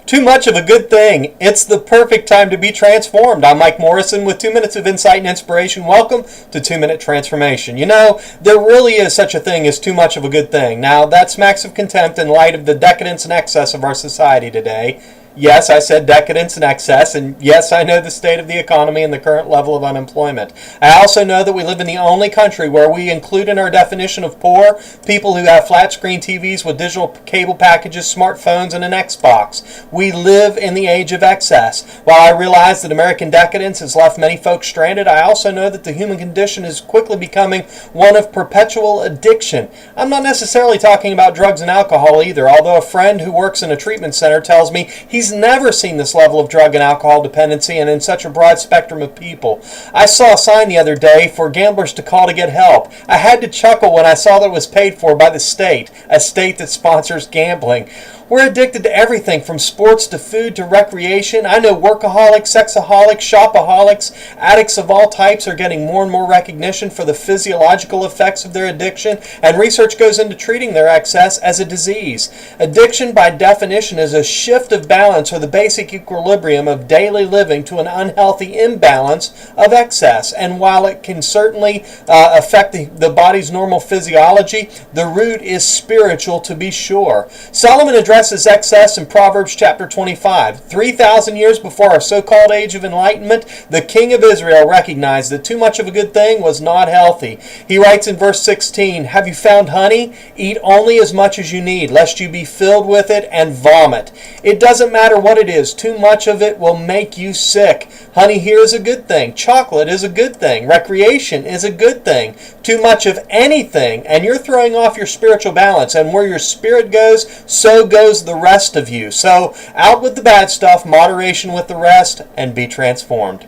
Too much of a good thing. It's the perfect time to be transformed. I'm Mike Morrison with 2 minutes of insight and inspiration. Welcome to 2 Minute Transformation. You know, there really is such a thing as too much of a good thing. Now, that smacks of contempt in light of the decadence and excess of our society today. Yes, I said decadence and excess, and yes, I know the state of the economy and the current level of unemployment. I also know that we live in the only country where we include in our definition of poor people who have flat-screen TVs with digital cable packages, smartphones, and an Xbox. We live in the age of excess. While I realize that American decadence has left many folks stranded, I also know that the human condition is quickly becoming one of perpetual addiction. I'm not necessarily talking about drugs and alcohol either, although a friend who works in a treatment center tells me he's never seen this level of drug and alcohol dependency and in such a broad spectrum of people. I saw a sign the other day for gamblers to call to get help. I had to chuckle when I saw that it was paid for by the state, a state that sponsors gambling. We're addicted to everything from sports to food to recreation. I know workaholics, sexaholics, shopaholics, addicts of all types are getting more and more recognition for the physiological effects of their addiction, and research goes into treating their excess as a disease. Addiction, by definition, is a shift of balance or the basic equilibrium of daily living to an unhealthy imbalance of excess. And while it can certainly affect the body's normal physiology, the root is spiritual, to be sure. Solomon addresses excess in Proverbs chapter 25. 3,000 years before our so-called age of enlightenment, the king of Israel recognized that too much of a good thing was not healthy. He writes in verse 16, "Have you found honey? Eat only as much as you need, lest you be filled with it and vomit." It doesn't matter what it is. Too much of it will make you sick. Honey here is a good thing. Chocolate is a good thing. Recreation is a good thing. Too much of anything, and you're throwing off your spiritual balance. And where your spirit goes, so goes the rest of you. So out with the bad stuff, moderation with the rest, and be transformed.